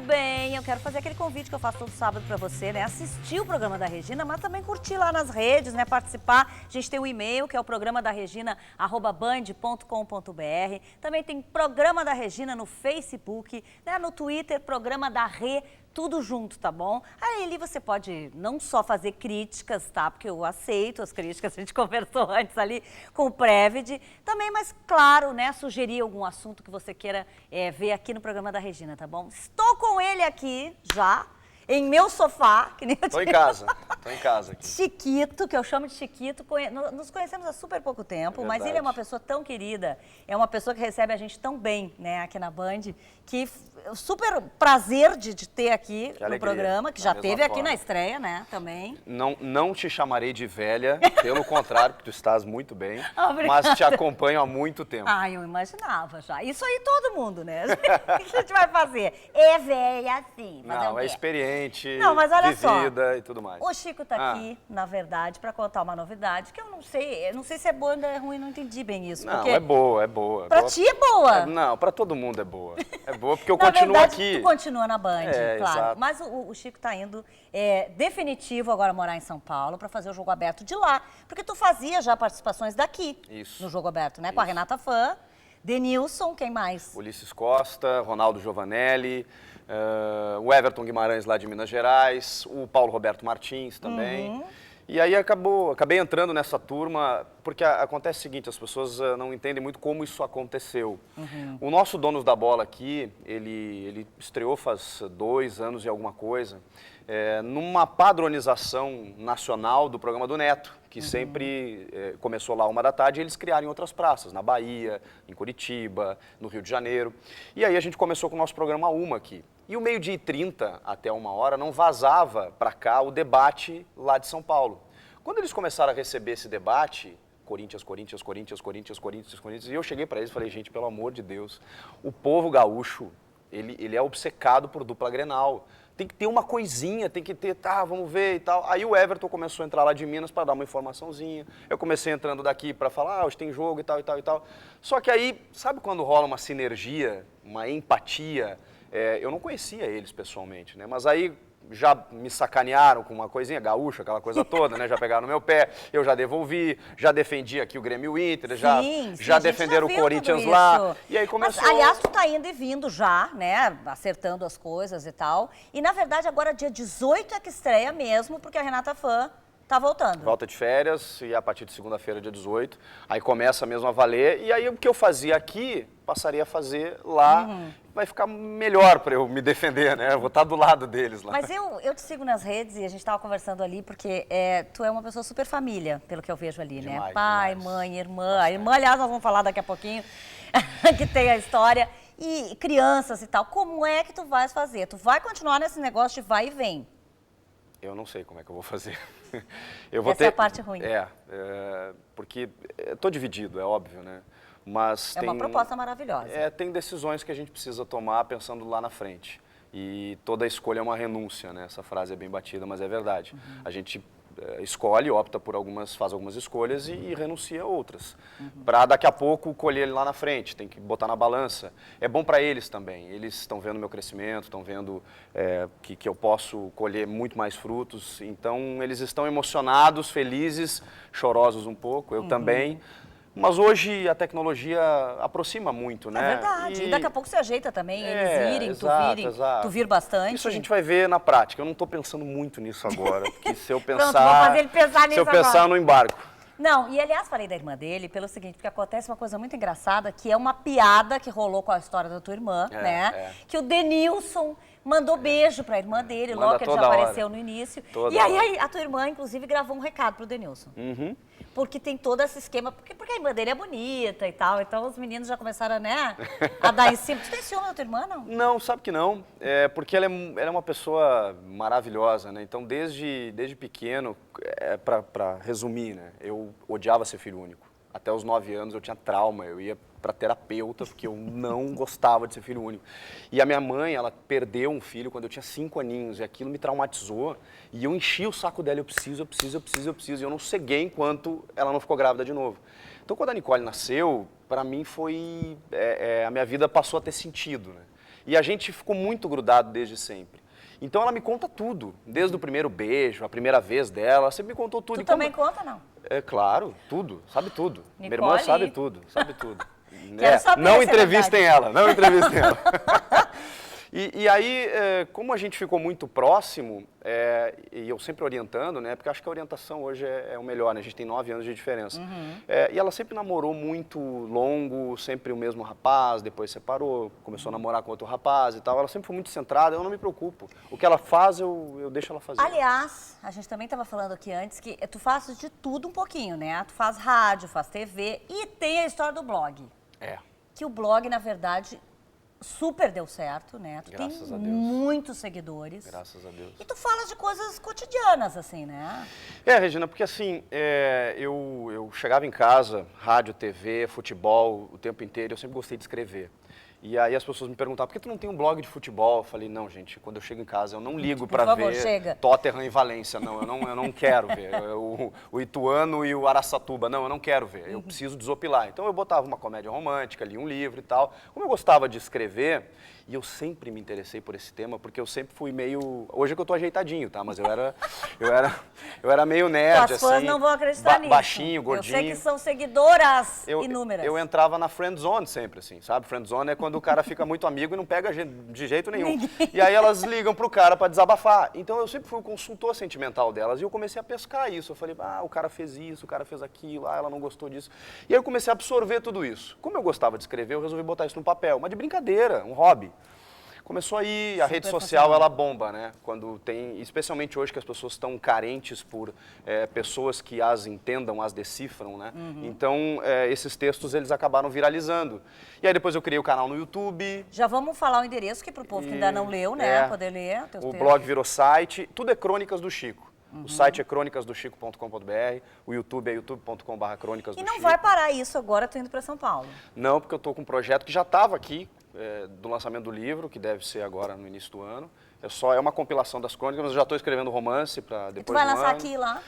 bem? Eu quero fazer aquele convite que eu faço todo sábado para você, né? Assistir o programa da Regina, mas também curtir lá nas redes, né? Participar. A gente tem um e-mail, que é o programa da Regina@band.com.br. Também tem programa da Regina no Facebook, né? No Twitter, programa da Rê. Tudo junto, tá bom? Aí ali você pode não só fazer críticas, tá? Porque eu aceito as críticas, a gente conversou antes ali com o Previd. Também, mas claro, né? Sugerir algum assunto que você queira ver aqui no programa da Regina, tá bom? Estou com ele aqui já, em meu sofá, que nem eu Tô em casa aqui. Chiquito, que eu chamo de Chiquito, nos conhecemos há super pouco tempo, mas ele é uma pessoa tão querida, é uma pessoa que recebe a gente tão bem, né, aqui na Band, que super prazer de ter aqui no programa, que já teve aqui na estreia, né, também. Não te chamarei de velha, pelo contrário, porque tu estás muito bem, Obrigada. mas te acompanho há muito tempo. Ah, eu imaginava já. Isso aí todo mundo, né? O que a gente vai fazer? É velha assim. Não, é experiente, não, mas olha vivida e tudo mais. O Chico tá aqui, na verdade, para contar uma novidade que eu não sei se é boa ou é ruim, não entendi bem isso. Não, porque é boa, é boa. Pra ti é boa. Não, pra todo mundo é boa. É boa porque eu na continuo verdade, aqui. Tu continua na Band, claro. Exato. Mas o Chico tá indo definitivo agora morar em São Paulo para fazer o Jogo Aberto de lá. Porque tu fazia já participações daqui. Isso. No Jogo Aberto, né? Com a Renata Fã, Denilson, quem mais? Ulisses Costa, Ronaldo Giovanelli, o Everton Guimarães lá de Minas Gerais, o Paulo Roberto Martins também. E aí acabei entrando nessa turma, porque acontece o seguinte, as pessoas não entendem muito como isso aconteceu. O nosso Donos da Bola aqui, ele estreou faz 2 anos e alguma coisa, numa padronização nacional do programa do Neto, que sempre começou lá 1 da tarde, e eles criaram em outras praças, na Bahia, em Curitiba, no Rio de Janeiro. E aí a gente começou com o nosso programa Uma aqui. E o 12h30 até 1h não vazava para cá o debate lá de São Paulo. Quando eles começaram a receber esse debate, Corinthians, e eu cheguei para eles e falei, gente, pelo amor de Deus, o povo gaúcho, ele é obcecado por dupla Grenal. Tem que ter uma coisinha, tem que ter, vamos ver e tal. Aí o Everton começou a entrar lá de Minas para dar uma informaçãozinha. Eu comecei entrando daqui para falar, hoje tem jogo e tal, e tal, e tal. Só que aí, sabe quando rola uma sinergia, uma empatia? Eu não conhecia eles pessoalmente, né? Mas aí já me sacanearam com uma coisinha gaúcha, aquela coisa toda, né? Já pegaram no meu pé, eu já devolvi, já defendi aqui o Grêmio Inter, já defenderam o Corinthians lá. E aí começou... Mas, aliás, tu tá indo e vindo já, né? Acertando as coisas e tal. E, na verdade, agora dia 18 é que estreia mesmo, porque a Renata Fã tá voltando. Volta de férias e a partir de segunda-feira, dia 18, aí começa mesmo a valer. E aí o que eu fazia aqui, passaria a fazer lá. Vai ficar melhor para eu me defender, né? Eu vou estar do lado deles lá. Mas eu te sigo nas redes e a gente estava conversando ali, porque tu é uma pessoa super família, pelo que eu vejo ali, Demais, né? Pai, demais. mãe, irmã. A irmã, aliás, nós vamos falar daqui a pouquinho, que tem a história. E crianças e tal. Como é que tu vais fazer? Tu vai continuar nesse negócio de vai e vem? Eu não sei como é que eu vou fazer. Essa é a parte ruim. Porque estou dividido, é óbvio, né? Mas uma proposta maravilhosa. Tem decisões que a gente precisa tomar pensando lá na frente. E toda escolha é uma renúncia, né? Essa frase é bem batida, mas é verdade. A gente escolhe, opta por faz algumas escolhas e renuncia a outras. Para daqui a pouco colher lá na frente, tem que botar na balança. É bom para eles também. Eles estão vendo meu crescimento, estão vendo que eu posso colher muito mais frutos. Então, eles estão emocionados, felizes, chorosos um pouco, eu também. Mas hoje a tecnologia aproxima muito, né? É verdade. E daqui a pouco se ajeita também, eles irem, exato. tu vir bastante. Isso a gente vai ver na prática. Eu não estou pensando muito nisso agora, porque se eu pensar... Pronto, vou fazer ele pensar nisso agora. Se eu pensar no embargo. Não, e aliás, falei da irmã dele pelo seguinte, porque acontece uma coisa muito engraçada, que é uma piada que rolou com a história da tua irmã, né? Que o Denilson mandou beijo pra irmã dele, logo que ele já apareceu no início. E aí a tua irmã, inclusive, gravou um recado pro Denilson. Porque tem todo esse esquema, porque a irmã dele é bonita e tal, então os meninos já começaram, né, a dar em cima. Tu tem ciúme da tua irmã, não? Não, sabe que não, porque ela é uma pessoa maravilhosa, né, então desde pequeno, para resumir, né, eu odiava ser filho único. Até os 9 anos eu tinha trauma, eu ia para terapeuta porque eu não gostava de ser filho único. E a minha mãe, ela perdeu um filho quando eu tinha 5 aninhos e aquilo me traumatizou e eu enchi o saco dela, eu preciso, e eu não ceguei enquanto ela não ficou grávida de novo. Então quando a Nicole nasceu, para mim foi, a minha vida passou a ter sentido, né? E a gente ficou muito grudado desde sempre. Então ela me conta tudo, desde o primeiro beijo, a primeira vez dela, ela sempre me contou tudo. Tu também conta, não? É claro, tudo, sabe tudo. Minha Nicole. irmã sabe tudo, sabe tudo. Quero saber não se é entrevistem verdade. ela, não entrevistem ela. E aí, como a gente ficou muito próximo, e eu sempre orientando, né? Porque eu acho que a orientação hoje é o melhor, né? A gente tem 9 anos de diferença. E ela sempre namorou muito longo, sempre o mesmo rapaz, depois separou, começou a namorar com outro rapaz e tal. Ela sempre foi muito centrada, eu não me preocupo. O que ela faz, eu deixo ela fazer. Aliás, a gente também estava falando aqui antes que tu fazes de tudo um pouquinho, né? Tu faz rádio, faz TV e tem a história do blog. Que o blog, na verdade, super deu certo, né? Tu Graças tem a Deus. muitos seguidores. Graças a Deus. E tu fala de coisas cotidianas, assim, né? Regina, porque assim, eu chegava em casa, rádio, TV, futebol, o tempo inteiro, eu sempre gostei de escrever. E aí as pessoas me perguntavam, por que tu não tem um blog de futebol? Eu falei, não, gente, quando eu chego em casa, eu não ligo para ver chega. Tottenham e Valência, não, eu não quero ver. O Ituano e o Araçatuba, não, eu não quero ver, eu preciso desopilar. Então eu botava uma comédia romântica, li um livro e tal. Como eu gostava de escrever, e eu sempre me interessei por esse tema, porque eu sempre fui meio... Hoje é que eu tô ajeitadinho, tá? Mas eu era meio nerd, As fãs assim, não vão acreditar nisso. baixinho, gordinho. Eu sei que são seguidoras inúmeras. Eu entrava na friend zone sempre, assim, sabe? Friend zone é quando o cara fica muito amigo e não pega a gente de jeito nenhum. E aí elas ligam pro cara para desabafar. Então eu sempre fui o consultor sentimental delas e eu comecei a pescar isso. Eu falei, o cara fez isso, o cara fez aquilo, ela não gostou disso. E aí eu comecei a absorver tudo isso. Como eu gostava de escrever, eu resolvi botar isso no papel, mas de brincadeira, um hobby. Começou aí, a rede social ela bomba, né? Quando tem, especialmente hoje que as pessoas estão carentes por pessoas que as entendam, as decifram, né? Então, esses textos eles acabaram viralizando. E aí depois eu criei o canal no YouTube. Já vamos falar o endereço que pro povo que ainda não leu, né? Poder ler. O blog virou site, tudo é Crônicas do Chico. O site é crônicasdochico.com.br, o YouTube é youtube.com/crônicas do Chico. E não vai parar isso agora, tu indo para São Paulo? Não, porque eu estou com um projeto que já estava aqui, do lançamento do livro, que deve ser agora no início do ano. É uma compilação das crônicas, mas eu já estou escrevendo romance para depois do E tu vai lançar ano. aqui e lá?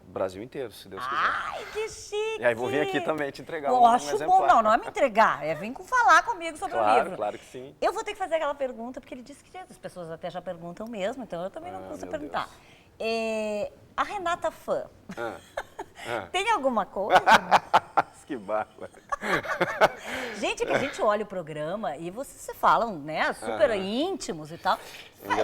Brasil inteiro, se Deus quiser. Ai, que chique! E aí vou vir aqui também te entregar eu um acho exemplar. bom, não é me entregar, é vir falar comigo sobre o livro. Claro que sim. Eu vou ter que fazer aquela pergunta, porque ele disse que as pessoas até já perguntam mesmo, então eu também não custa perguntar. A Renata fã, tem alguma coisa? Que bárbaro. Gente, é que a gente olha o programa e vocês se falam, né, super íntimos e tal.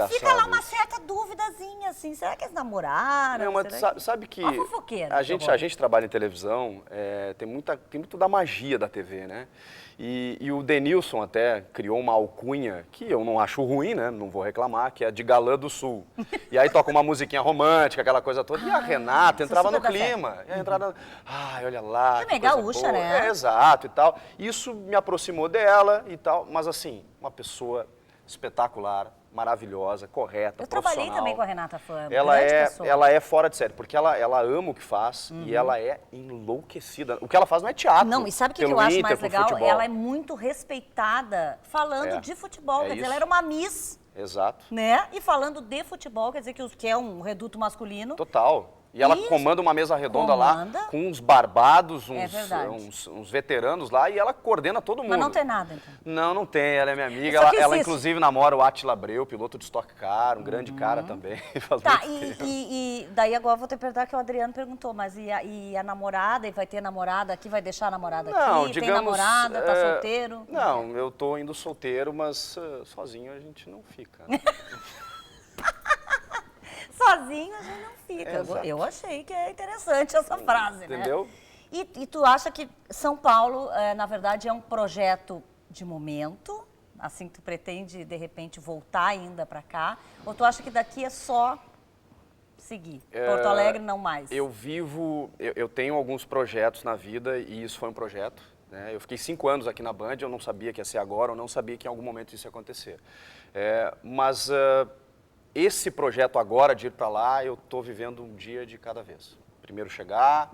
Fica lá uma certa duvidazinha, assim, será que eles namoraram? Não, mas sabe que Uma fofoqueira. a gente trabalha em televisão, tem muito da magia da TV, né? E o Denilson até criou uma alcunha, que eu não acho ruim, né? Não vou reclamar, que é de Galã do Sul. E aí toca uma musiquinha romântica, aquela coisa toda. E a Renata entrava no clima. E a entrada, olha lá. Também gaúcha, né? Exato e tal. Isso me aproximou dela e tal. Mas assim, uma pessoa espetacular, maravilhosa, correta, Eu profissional. trabalhei também com a Renata Fã, Ela é fora de série, porque ela ama o que faz e ela é enlouquecida. O que ela faz não é teatro. Não, e sabe o que eu acho mais legal? Ela é muito respeitada falando de futebol. Quer dizer, ela era uma miss. Exato. Né? E falando de futebol, quer dizer que é um reduto masculino. Total. E ela comanda uma mesa redonda lá com uns barbados, uns veteranos lá, e ela coordena todo mundo. Mas não tem nada, então? Não tem. Ela é minha amiga. Ela inclusive, namora o Átila Abreu, piloto de Stock Car, um grande cara também. Tá, e daí agora vou ter que perguntar que o Adriano perguntou, mas e a namorada? E vai ter namorada aqui? Vai deixar a namorada aqui? Tem namorada? Tá solteiro? Não, eu tô indo solteiro, mas sozinho a gente não fica. Né? Sozinho a gente não fica. Eu achei que é interessante essa frase, Entendeu? Né? E tu acha que São Paulo, na verdade, é um projeto de momento? Assim, tu pretende, de repente, voltar ainda para cá? Ou tu acha que daqui é só seguir? Porto Alegre não mais? Eu tenho alguns projetos na vida e isso foi um projeto. Né? Eu fiquei 5 anos aqui na Band, eu não sabia que ia ser agora, eu não sabia que em algum momento isso ia acontecer. Mas esse projeto agora de ir para lá, eu estou vivendo um dia de cada vez. Primeiro chegar,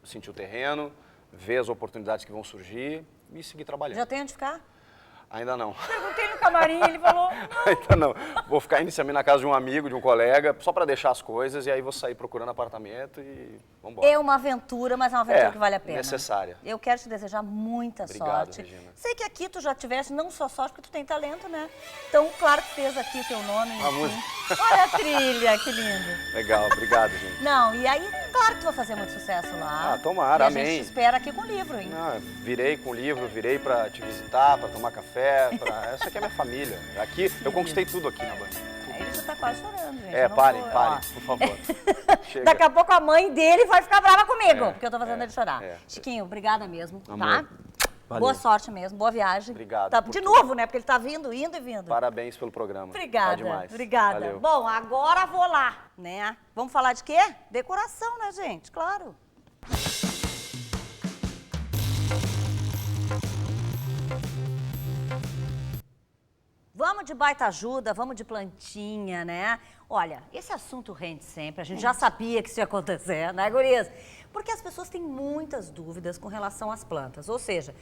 sentir o terreno, ver as oportunidades que vão surgir e seguir trabalhando. Já tem onde ficar? Ainda não. Perguntei no camarim, ele falou... Ainda não. Vou ficar inicialmente na casa de um amigo, de um colega, só para deixar as coisas, e aí vou sair procurando apartamento e vamos embora. É uma aventura, mas é uma aventura que vale a pena. Necessária. Eu quero te desejar muita Obrigado, sorte. Regina. Sei que aqui tu já tivesse não só sorte, porque tu tem talento, né? Então, claro que fez aqui o teu nome. música. Olha a trilha, que lindo. Legal, obrigado, gente. Não, e aí, claro que tu vai fazer muito sucesso lá. Ah, tomara, e a amém. gente te espera aqui com o livro, hein? Não, virei com o livro, virei para te visitar, para tomar café, essa aqui é minha família. Aqui, eu conquistei tudo aqui na Band. Ele já tá quase chorando, gente. É, Eu não parem, vou- parem, ó. por favor. Chega. Daqui a pouco a mãe dele vai ficar brava comigo, É, porque eu tô fazendo é, ele chorar. é. Chiquinho, obrigada mesmo, tá? Amor, valeu. Boa sorte mesmo, boa viagem. Obrigado Tá, por de tudo. novo, né? Porque ele tá vindo, indo e vindo. Parabéns pelo programa. Obrigada, Tá demais. obrigada. Valeu. Bom, agora vou lá, né? Vamos falar de quê? Decoração, né, gente? Claro. Vamos de baita ajuda, vamos de plantinha, né? Olha, esse assunto rende sempre, a gente já sabia que isso ia acontecer, né, gurias? Porque as pessoas têm muitas dúvidas com relação às plantas. Ou seja,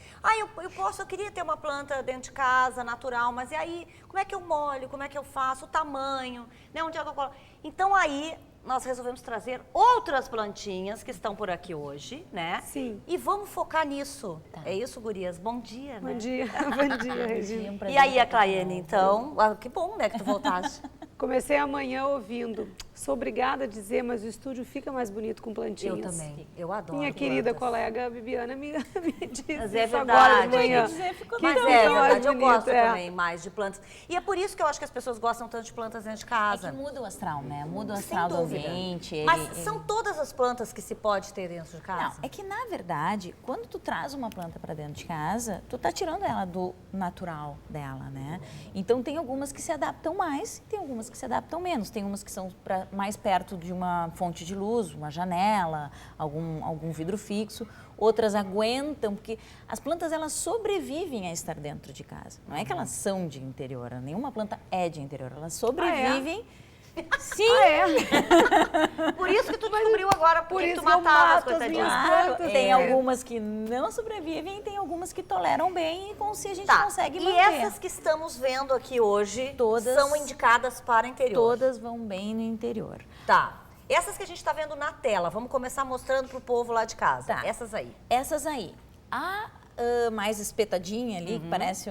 eu queria ter uma planta dentro de casa, natural, mas e aí, como é que eu molho, como é que eu faço, o tamanho, né, onde é que eu coloco? Então aí, nós resolvemos trazer outras plantinhas que estão por aqui hoje, né? Sim. E vamos focar nisso. É isso, gurias? Bom dia, né? Bom dia, bom dia, Regina. E aí, a Claiane, então? Ah, que bom, né, que tu voltaste. Comecei amanhã ouvindo. Sou obrigada a dizer, mas o estúdio fica mais bonito com plantinhas. Eu também, eu adoro Minha querida plantas. colega Bibiana me disse Mas é isso agora de verdade. manhã. Mas tão é mais verdade, eu bonito, gosto é. também mais de plantas. E é por isso que eu acho que as pessoas gostam tanto de plantas dentro de casa. É que muda o astral, né? Muda o Sem astral do dúvida. ambiente. Mas são todas as plantas que se pode ter dentro de casa? Não, é que na verdade, quando tu traz uma planta para dentro de casa, tu tá tirando ela do natural dela, né? Então tem algumas que se adaptam mais, tem algumas que se adaptam menos. Tem umas que são mais perto de uma fonte de luz, uma janela, algum vidro fixo. Outras aguentam, porque as plantas elas sobrevivem a estar dentro de casa. Não é que elas são de interior, nenhuma planta é de interior, elas sobrevivem. Sim, Por isso que tu descobriu agora por que isso tu que eu matava as mato as coitadinhas. minhas claro. plantas. Tem É. algumas que não sobrevivem e tem algumas que toleram bem e com si a gente Tá, consegue e manter. essas que estamos vendo aqui hoje Todas- são indicadas para interior? Todas vão bem no interior. Tá. Essas que a gente está vendo na tela, vamos começar mostrando pro povo lá de casa. Tá. Essas aí. Essas aí, a mais espetadinha ali, que parece,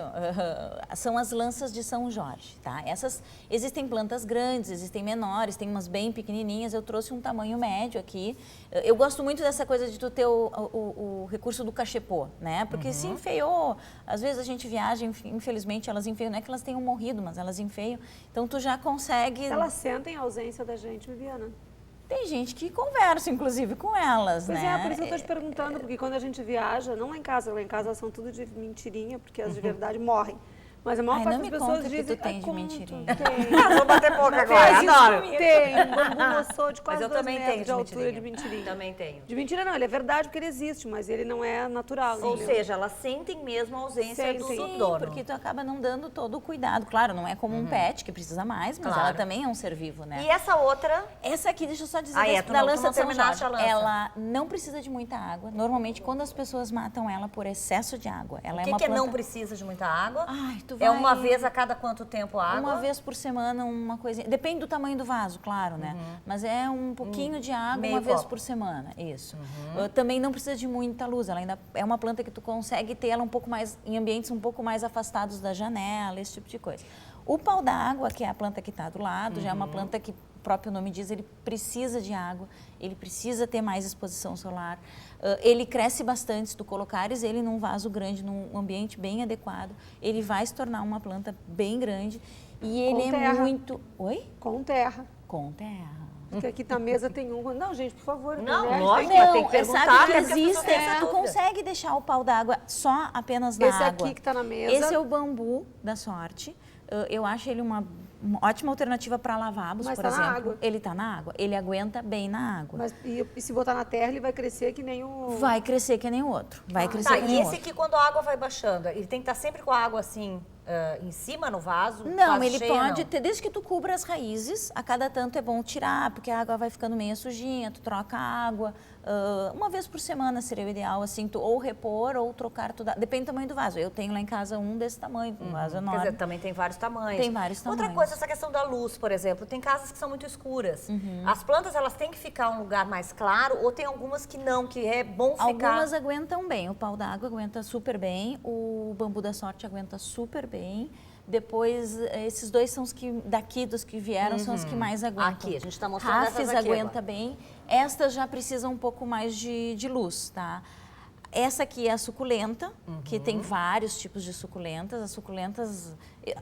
são as lanças de São Jorge, tá? Essas, existem plantas grandes, existem menores, tem umas bem pequenininhas, eu trouxe um tamanho médio aqui. Eu gosto muito dessa coisa de tu ter o recurso do cachepô, né? Porque se enfeiou, às vezes a gente viaja, infelizmente elas enfeiam, não é que elas tenham morrido, mas elas enfeiam, então tu já consegue... Elas sentem a ausência da gente, Bibiana. Tem gente que conversa, inclusive, com elas, Pois né? é, por isso que eu tô te perguntando, porque quando a gente viaja, não lá em casa elas são tudo de mentirinha, porque as de verdade morrem. Mas a maior Ai, parte não das me pessoas conta que dizem... tu tem de conto, mentirinha." Tem. Vou bater boca Faz agora, isso adoro. comigo. Tem, um bambu moçou de quase Mas eu 2 também metros tenho de altura de mentirinha. Também tenho. De mentira não, ele é verdade porque ele existe, mas ele não é natural. Ou entendeu? seja, elas sentem mesmo a ausência do Sentem. dono. Porque tu acaba não dando todo o cuidado. Claro, não é como um pet que precisa mais, mas Claro. ela também é um ser vivo, né? E essa outra, Essa aqui, deixa eu só dizer, Ah, é, da tu não lança de São terminaste Jorge, a lança. ela não precisa de muita água. Normalmente, quando as pessoas matam ela por excesso de água, ela o é que, uma que planta... não precisa de muita água? Ai, tu É vai- uma vez a cada quanto tempo a água? Uma vez por semana, uma coisinha. Depende do tamanho do vaso, claro, né? Mas é um pouquinho de água meio uma vez copo. por semana, isso. Também não precisa de muita luz, ela ainda é uma planta que tu consegue ter ela um pouco mais, em ambientes um pouco mais afastados da janela, esse tipo de coisa. O pau d'água, que é a planta que está do lado, já é uma planta que o próprio nome diz, ele precisa de água, ele precisa ter mais exposição solar. Ele cresce bastante, se tu colocares ele num vaso grande, num ambiente bem adequado, ele vai se tornar uma planta bem grande e ele é terra. muito... Oi? Com terra. Com terra. Porque aqui na mesa tem um... Não, gente, por favor. Não, mulheres, lógico. tem Mas tem que perguntar, sabe que né, porque as pessoas têm existe, essa tu dúvida. consegue deixar o pau d'água só apenas na Esse água. aqui que tá na mesa. Esse é o bambu da sorte. Eu acho ele uma ótima alternativa para lavabos, Mas por tá na exemplo. água. Ele está na água, ele aguenta bem na água. Mas, e se botar na terra, ele vai crescer que nem o... Vai crescer que nem o outro. Vai crescer Tá, que e nem o esse outro. aqui, quando a água vai baixando, ele tem que estar sempre com a água assim, em cima no vaso? Não, quase ele cheia, pode não? ter, desde que tu cubra as raízes, a cada tanto é bom tirar, porque a água vai ficando meio sujinha, tu troca a água, uma vez por semana seria o ideal, assim, tu ou repor ou trocar, depende do tamanho do vaso. Eu tenho lá em casa um desse tamanho, um vaso enorme. Quer dizer, também tem vários tamanhos. Tem vários tamanhos. Outra coisa, essa questão da luz, por exemplo, tem casas que são muito escuras. As plantas, elas têm que ficar em um lugar mais claro ou tem algumas que não, que é bom ficar... Algumas aguentam bem, o pau d'água aguenta super bem, o bambu da sorte aguenta super bem. Depois, esses dois são os que, daqui, dos que vieram, são os que mais aguentam. Aqui, a gente está mostrando essas Rafes aqui aguenta agora. bem. Estas já precisam um pouco mais de luz, tá? Essa aqui é a suculenta, que tem vários tipos de suculentas. As suculentas,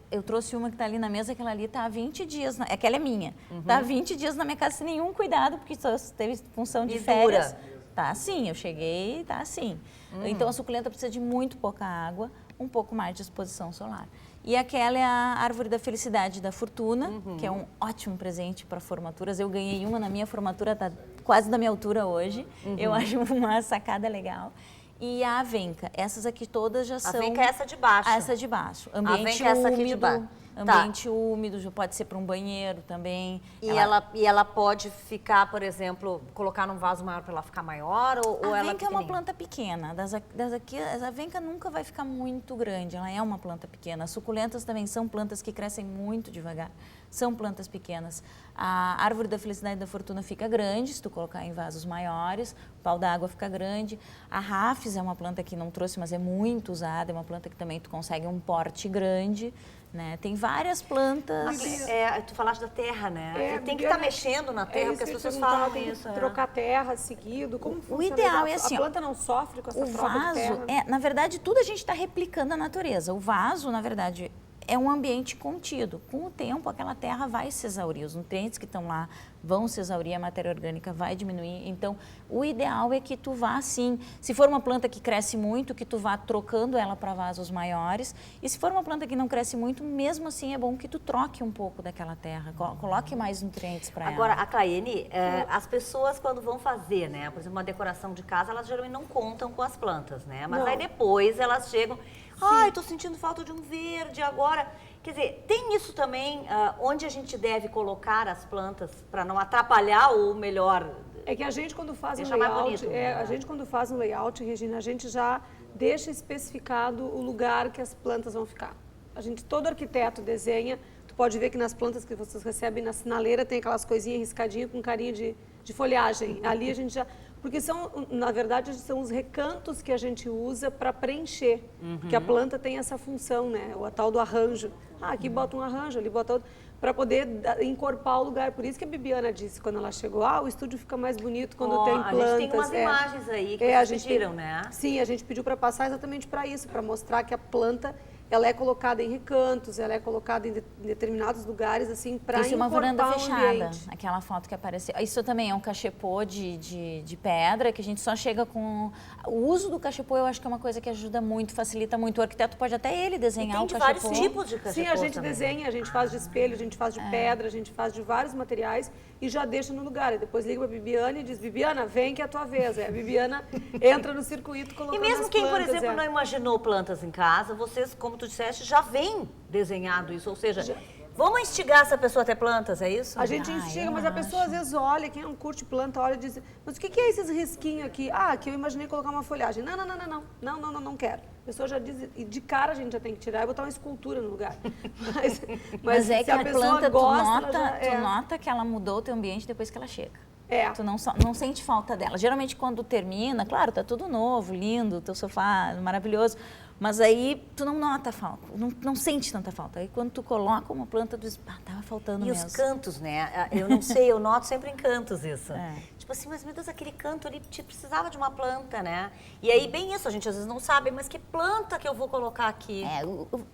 eu trouxe uma que está ali na mesa, aquela ali está há 20 dias, aquela é minha. Está há 20 dias na minha casa sem nenhum cuidado, porque só teve função de férias. Tá assim, eu cheguei, tá assim. Então a suculenta precisa de muito pouca água, um pouco mais de exposição solar. E aquela é a árvore da felicidade da fortuna, que é um ótimo presente para formaturas. Eu ganhei uma na minha formatura, tá quase da minha altura hoje. Eu acho uma sacada legal. E a avenca, essas aqui todas já são... A avenca é essa de baixo. Essa de baixo. Ambiente avenca é essa aqui de úmido. baixo. Ambiente úmido, já pode ser para um banheiro também. E ela pode ficar, por exemplo, colocar num vaso maior para ela ficar maior ou A ela avenca é uma planta pequena. Das aqui, a avenca nunca vai ficar muito grande, ela é uma planta pequena. As suculentas também são plantas que crescem muito devagar, são plantas pequenas. A árvore da felicidade e da fortuna fica grande, se tu colocar em vasos maiores, o pau d'água fica grande. A rafes é uma planta que não trouxe, mas é muito usada, é uma planta que também tu consegue um porte grande. Né? Tem várias plantas. Tu falaste da terra, né? É, Tem que estar mexendo na terra, porque as pessoas falam isso. Trocar terra seguido, como funciona? ideal é assim, a planta não sofre com essa O prova de vaso, terra? na verdade, tudo a gente está replicando a natureza. O vaso, na verdade, é um ambiente contido. Com o tempo, aquela terra vai se exaurir, os nutrientes que estão lá vão se exaurir, a matéria orgânica vai diminuir. Então, o ideal é que tu vá assim, se for uma planta que cresce muito, que tu vá trocando ela para vasos maiores. E se for uma planta que não cresce muito, mesmo assim é bom que tu troque um pouco daquela terra, coloque mais nutrientes para ela. Agora, a Claene, as pessoas quando vão fazer, né, por exemplo, uma decoração de casa, elas geralmente não contam com as plantas, né? Mas Não. aí depois elas chegam, ai, tô sentindo falta de um verde agora. Quer dizer, tem isso também, onde a gente deve colocar as plantas para não atrapalhar ou melhor... É que a gente quando faz um Deixa mais layout, bonito. a gente quando faz um layout, Regina, a gente já deixa especificado o lugar que as plantas vão ficar. Todo arquiteto desenha, tu pode ver que nas plantas que vocês recebem na sinaleira tem aquelas coisinhas riscadinhas com carinha de folhagem. Ali a gente já... Porque na verdade, são os recantos que a gente usa para preencher. Porque a planta tem essa função, né? O tal do arranjo. Aqui bota um arranjo, ali bota outro. Para poder encorpar o lugar. Por isso que a Bibiana disse quando ela chegou, o estúdio fica mais bonito quando tem plantas. A gente tem umas imagens aí que vocês pediram, né? Sim, a gente pediu para passar exatamente para isso, para mostrar que a planta... Ela é colocada em recantos, ela é colocada em determinados lugares, assim, para Isso é uma encorpar varanda o fechada, ambiente. aquela foto que apareceu. Isso também é um cachepô de pedra, que a gente só chega com... O uso do cachepô eu acho que é uma coisa que ajuda muito, facilita muito. O arquiteto pode até ele desenhar tem o de cachepô. vários tipos de cachepô. Sim, a gente também. desenha, a gente faz de espelho, a gente faz de pedra, a gente faz de vários materiais e já deixa no lugar. E depois liga para a Bibiana e diz, Bibiana, vem que é a tua vez. A Bibiana entra no circuito colocando E mesmo as quem, por plantas, exemplo, não imaginou plantas em casa, vocês, como tu disseste, já vem desenhado isso. Ou seja, vamos instigar essa pessoa a ter plantas, é isso? A gente instiga, mas a pessoa às vezes olha, quem não curte planta, olha e diz, mas o que é esses risquinhos aqui? Que eu imaginei colocar uma folhagem. Não quero. A pessoa já diz, e de cara a gente já tem que tirar e botar uma escultura no lugar. Mas é se que a pessoa planta, gosta, tu nota que ela mudou o teu ambiente depois que ela chega. É. Tu não sente falta dela. Geralmente quando termina, claro, tá tudo novo, lindo, teu sofá maravilhoso, mas aí tu não nota falta, não sente tanta falta. Aí quando tu coloca uma planta, tu diz, tava faltando E mesmo. os cantos, né? Eu não sei, eu noto sempre em cantos isso. É. Tipo assim, mas meu Deus, aquele canto ali precisava de uma planta, né? E aí, bem isso, a gente às vezes não sabe, mas que planta que eu vou colocar aqui?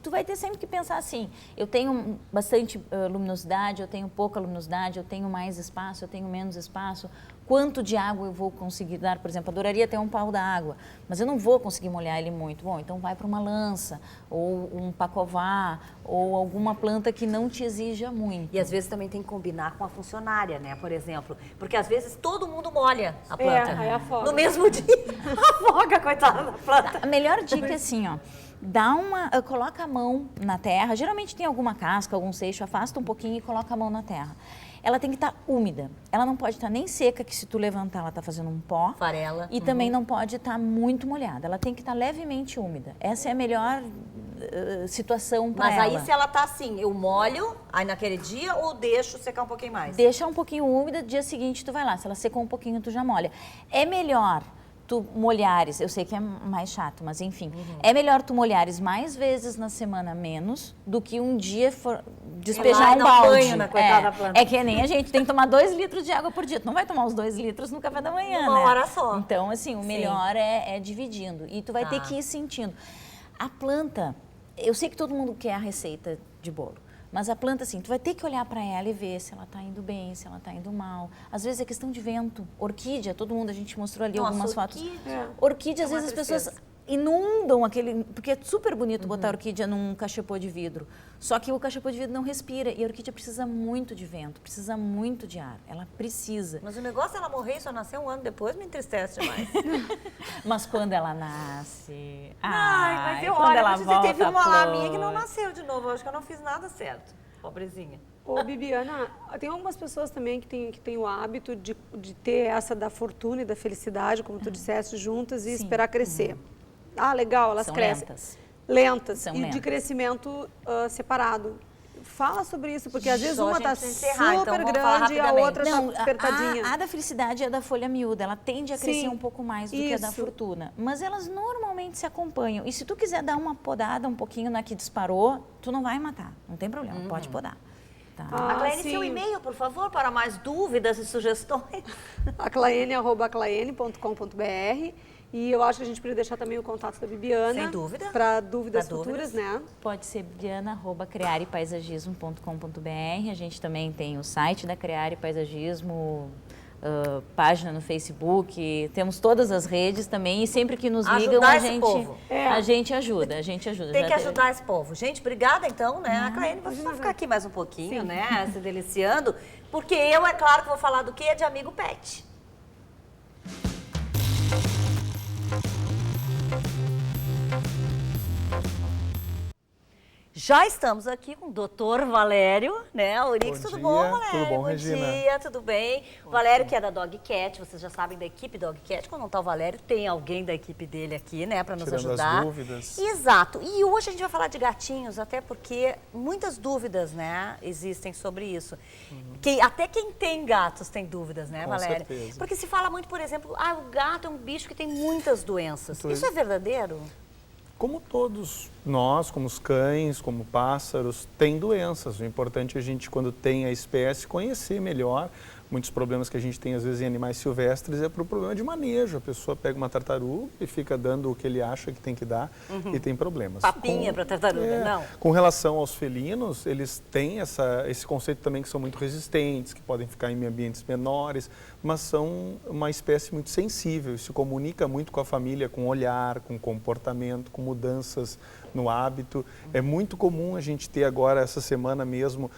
Tu vai ter sempre que pensar assim, eu tenho bastante luminosidade, eu tenho pouca luminosidade, eu tenho mais espaço, eu tenho menos espaço, quanto de água eu vou conseguir dar? Por exemplo, adoraria ter um pau d'água, mas eu não vou conseguir molhar ele muito. Bom, então vai para uma lança, ou um pacová, ou alguma planta que não te exija muito. E às vezes também tem que combinar com a funcionária, né? Por exemplo, porque às vezes todo mundo molha a planta. aí afoga. No mesmo dia, afoga, coitada da planta. A melhor dica é assim, ó, coloca a mão na terra, geralmente tem alguma casca, algum seixo, afasta um pouquinho e coloca a mão na terra. ela tem que estar úmida. Ela não pode estar nem seca, que se tu levantar ela está fazendo um pó. Farela. E também não pode estar muito molhada. Ela tem que estar levemente úmida. Essa é a melhor situação para ela. Mas aí se ela tá assim, eu molho aí naquele dia ou deixo secar um pouquinho mais? Deixa um pouquinho úmida, dia seguinte tu vai lá. Se ela secou um pouquinho, tu já molha. É melhor tu molhares, eu sei que é mais chato, mas enfim, é melhor tu molhares mais vezes na semana menos do que um dia despejar um balde. Banho na coitada da planta. É que nem a gente tem que tomar 2 litros de água por dia. Tu não vai tomar os 2 litros no café da manhã, Uma né? hora só. Então, assim, o melhor é dividindo. E tu vai ter Tá. que ir sentindo. A planta, eu sei que todo mundo quer a receita de bolo. Mas a planta, assim, tu vai ter que olhar para ela e ver se ela tá indo bem, se ela tá indo mal. Às vezes é questão de vento. Orquídea, todo mundo, a gente mostrou ali Nossa, algumas fotos. orquídea. Orquídea, às É uma vezes as pessoas tristeza. inundam aquele... Porque é super bonito botar orquídea num cachepô de vidro. Só que o cachepô de vidro não respira. E a orquídea precisa muito de vento, precisa muito de ar. Ela precisa. Mas o negócio dela morrer e só nascer um ano depois me entristece demais. Mas quando ela nasce... Ai, mas eu quando olha, ela você volta teve a uma lá flor. minha que não nasceu de novo. Eu acho que eu não fiz nada certo. Pobrezinha. Ô, Bibiana, tem algumas pessoas também que têm o hábito de ter essa da fortuna e da felicidade, como tu disseste, juntas e Sim. esperar crescer. Ah, legal, elas São crescem. lentas. Lentas. São e de lentas. crescimento separado. Fala sobre isso, porque às vezes Só a uma gente tá precisa encerrar, então super vamos falar grande e a rapidamente. outra tá apertadinha. A da felicidade é a da folha miúda, ela tende a crescer Sim, um pouco mais do que a da isso. fortuna. Mas elas normalmente se acompanham. E se tu quiser dar uma podada um pouquinho na que disparou, tu não vai matar, não tem problema, pode podar. Tá? Ah, Claine, sim. seu e-mail, por favor, para mais dúvidas e sugestões. aclaene@aclaene.com.br. E eu acho que a gente poderia deixar também o contato da Bibiana. Sem dúvida. Para dúvidas Pra futuras, dúvidas. né? Pode ser bibiana@crearepaisagismo.com.br. A gente também tem o site da Creare Paisagismo, página no Facebook, temos todas as redes também e sempre que nos ligam Ajudar a esse gente, povo. a gente ajuda, Tem Já que teve- ajudar esse povo. Gente, obrigada então, né? A Claine, vocês vão ficar aqui mais um pouquinho, né? Se deliciando. Porque eu, é claro, que vou falar do quê? De amigo pet. Já estamos aqui com o doutor Valério, né? Urix, Bom tudo dia, bom, Valério? tudo bom, Regina? Dia, tudo bem? O Valério, que é da Dog Cat, vocês já sabem da equipe Dog Cat. Quando não tá o Valério, tem alguém da equipe dele aqui, né, para nos Tirando ajudar. as dúvidas. Exato. E hoje a gente vai falar de gatinhos, até porque muitas dúvidas, né, existem sobre isso. Até quem tem gatos tem dúvidas, né, Com Valério? certeza. Porque se fala muito, por exemplo, o gato é um bicho que tem muitas doenças. Então, Isso é verdadeiro? Como todos nós, como os cães, como pássaros, tem doenças. O importante é a gente, quando tem a espécie, conhecer melhor. Muitos problemas que a gente tem, às vezes, em animais silvestres é por problema de manejo. A pessoa pega uma tartaruga e fica dando o que ele acha que tem que dar e tem problemas. Papinha para tartaruga, não? Com relação aos felinos, eles têm esse conceito também que são muito resistentes, que podem ficar em ambientes menores, mas são uma espécie muito sensível, se comunica muito com a família, com olhar, com comportamento, com mudanças no hábito. É muito comum a gente ter agora, essa semana mesmo,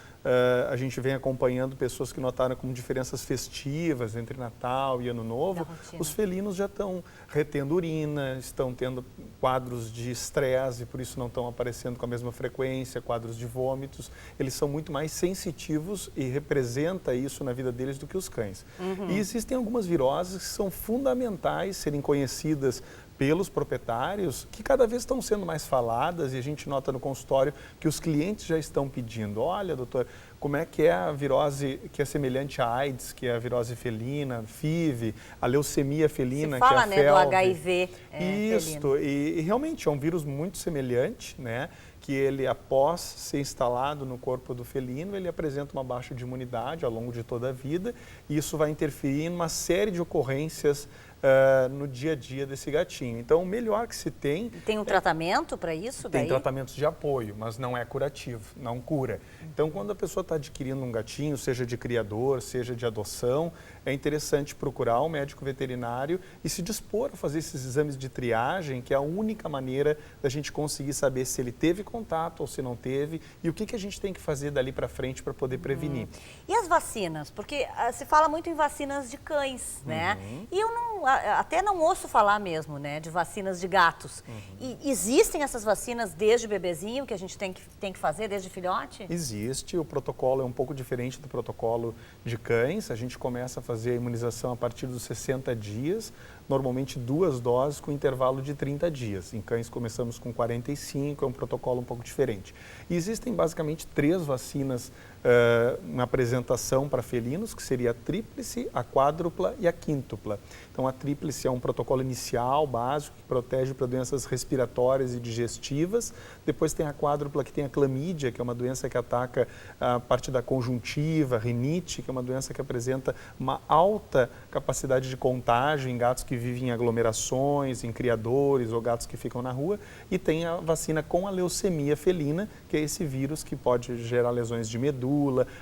a gente vem acompanhando pessoas que notaram como diferenças festivas entre Natal e Ano Novo. Da rotina. Os felinos já estão retendo urina, estão tendo quadros de estresse, por isso não estão aparecendo com a mesma frequência, quadros de vômitos. Eles são muito mais sensitivos e representa isso na vida deles do que os cães. E existem algumas viroses que são fundamentais serem conhecidas pelos proprietários, que cada vez estão sendo mais faladas e a gente nota no consultório que os clientes já estão pedindo. Olha, doutor, como é que é a virose que é semelhante à AIDS, que é a virose felina, FIV, a leucemia felina, Se fala, que é a né, FeLV. do HIV Isso, felino. e realmente é um vírus muito semelhante, né? Que ele, após ser instalado no corpo do felino, ele apresenta uma baixa de imunidade ao longo de toda a vida e isso vai interferir em uma série de ocorrências no dia a dia desse gatinho. Então, o melhor que se tem... Tem um tratamento para isso? Tem daí? tratamentos de apoio, mas não é curativo, não cura. Então, quando a pessoa está adquirindo um gatinho, seja de criador, seja de adoção, é interessante procurar um médico veterinário e se dispor a fazer esses exames de triagem, que é a única maneira da gente conseguir saber se ele teve contato ou se não teve e o que a gente tem que fazer dali para frente para poder prevenir. E as vacinas? Porque se fala muito em vacinas de cães, né? E eu não... até não ouço falar mesmo, né, de vacinas de gatos. E existem essas vacinas desde bebezinho que a gente tem que fazer desde filhote? Existe, o protocolo é um pouco diferente do protocolo de cães. A gente começa a fazer a imunização a partir dos 60 dias, normalmente 2 doses com intervalo de 30 dias. Em cães começamos com 45, é um protocolo um pouco diferente. E existem basicamente 3 vacinas na apresentação para felinos, que seria a tríplice, a quádrupla e a quíntupla. Então a tríplice é um protocolo inicial, básico, que protege para doenças respiratórias e digestivas. Depois tem a quádrupla, que tem a clamídia, que é uma doença que ataca a parte da conjuntiva, rinite, que é uma doença que apresenta uma alta capacidade de contágio em gatos que vivem em aglomerações, em criadores ou gatos que ficam na rua. E tem a vacina com a leucemia felina, que é esse vírus que pode gerar lesões de medula,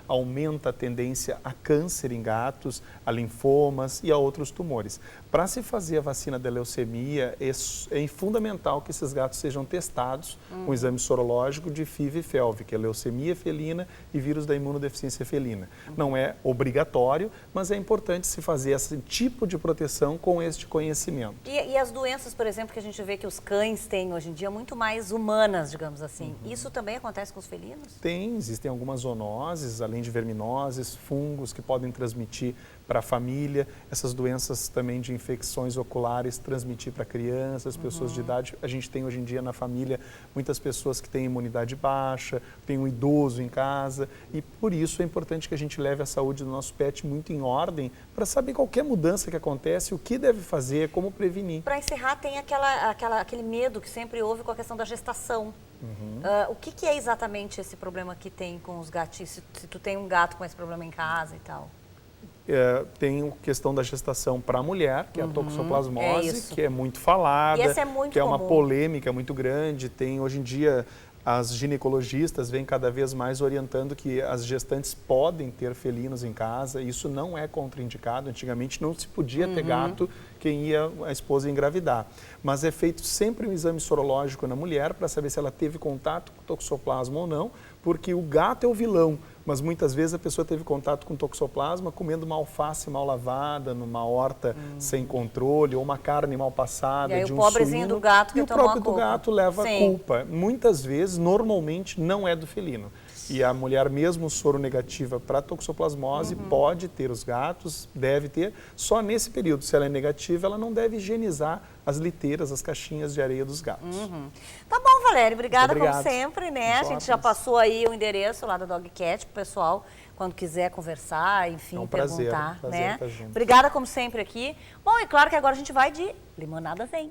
aumenta a tendência a câncer em gatos, a linfomas e a outros tumores. Para se fazer a vacina da leucemia, é fundamental que esses gatos sejam testados com exame sorológico de FIV e FeLV, que é leucemia felina e vírus da imunodeficiência felina. Não é obrigatório, mas é importante se fazer esse tipo de proteção com este conhecimento. E as doenças, por exemplo, que a gente vê que os cães têm hoje em dia, muito mais humanas, digamos assim. Isso também acontece com os felinos? Existem algumas zoonoses, além de verminoses, fungos que podem transmitir para a família, essas doenças também de infecções oculares transmitir para crianças, pessoas de idade. A gente tem hoje em dia na família muitas pessoas que têm imunidade baixa, tem um idoso em casa e por isso é importante que a gente leve a saúde do nosso pet muito em ordem para saber qualquer mudança que acontece, o que deve fazer, como prevenir. Para encerrar, tem aquele medo que sempre houve com a questão da gestação. O que é exatamente esse problema que tem com os gatinhos? Se tu tem um gato com esse problema em casa e tal? Tem a questão da gestação para a mulher, que é a toxoplasmose, que é muito falada, e essa é muito que é uma comum. polêmica muito grande. Tem hoje em dia as ginecologistas vêm cada vez mais orientando que as gestantes podem ter felinos em casa. Isso não é contraindicado. Antigamente não se podia ter gato quem ia a esposa engravidar. Mas é feito sempre um exame sorológico na mulher para saber se ela teve contato com toxoplasma ou não, porque o gato é o vilão. Mas muitas vezes a pessoa teve contato com toxoplasma comendo uma alface mal lavada, numa horta sem controle, ou uma carne mal passada e aí de um o pobrezinho suíno, do gato que e o tomou a próprio do culpa. gato leva Sim. a culpa. Muitas vezes, normalmente, não é do felino. E a mulher, mesmo soro negativa para toxoplasmose, pode ter os gatos, deve ter, só nesse período. Se ela é negativa, ela não deve higienizar as liteiras, as caixinhas de areia dos gatos. Tá bom, Valério. Obrigada como Obrigado. sempre, né? A Muito gente já ótimos. passou aí o endereço lá da Dog Cat pro pessoal, quando quiser conversar, enfim, É um prazer, perguntar, prazer né? estar junto. Obrigada como sempre aqui. Bom, e claro que agora a gente vai de limonada zen.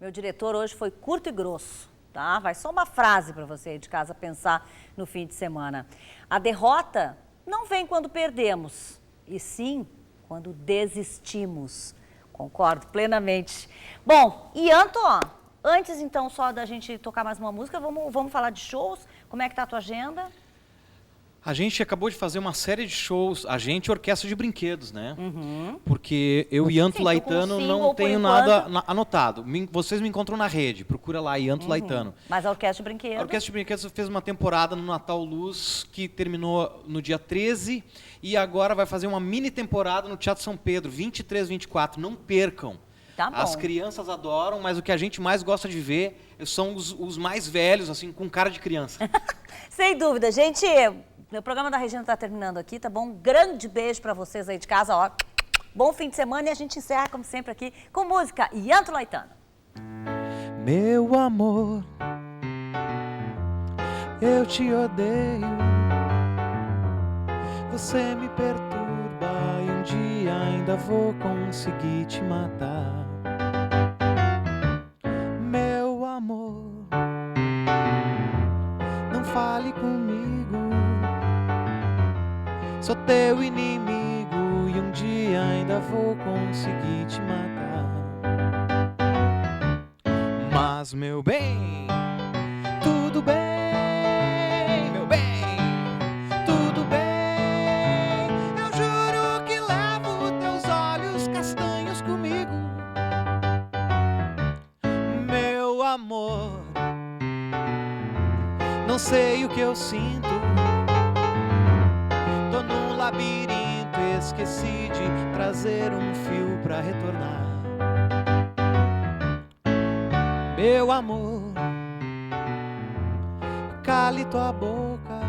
Meu diretor hoje foi curto e grosso, tá? Vai só uma frase para você aí de casa pensar no fim de semana. A derrota não vem quando perdemos, e sim quando desistimos. Concordo plenamente. Bom, e Anton, antes então só da gente tocar mais uma música, vamos falar de shows? Como é que tá a tua agenda? A gente acabou de fazer uma série de shows, a gente Orquestra de Brinquedos, né? Porque eu e Anto Sim, tô com um Laitano single não por tenho enquanto. nada anotado. Vocês me encontram na rede, procura lá, Anto Laitano. Mas a Orquestra de Brinquedos. A Orquestra de Brinquedos fez uma temporada no Natal Luz, que terminou no dia 13, e agora vai fazer uma mini temporada no Teatro São Pedro, 23, 24. Não percam. Tá bom. As crianças adoram, mas o que a gente mais gosta de ver são os mais velhos, assim, com cara de criança. Sem dúvida. Gente, o programa da Regina está terminando aqui, tá bom? Um grande beijo para vocês aí de casa, ó. Bom fim de semana e a gente encerra, como sempre, aqui com música e Anto Laitano. Meu amor, eu te odeio. Você me perturba e um dia ainda vou conseguir te matar. Meu amor, não fale comigo. Sou teu inimigo e um dia ainda vou conseguir te matar. Mas meu bem, tudo bem, meu bem, tudo bem. Eu juro que levo teus olhos castanhos comigo. Meu amor, não sei o que eu sinto. labirinto, esqueci de trazer um fio pra retornar. Meu amor, cale tua boca,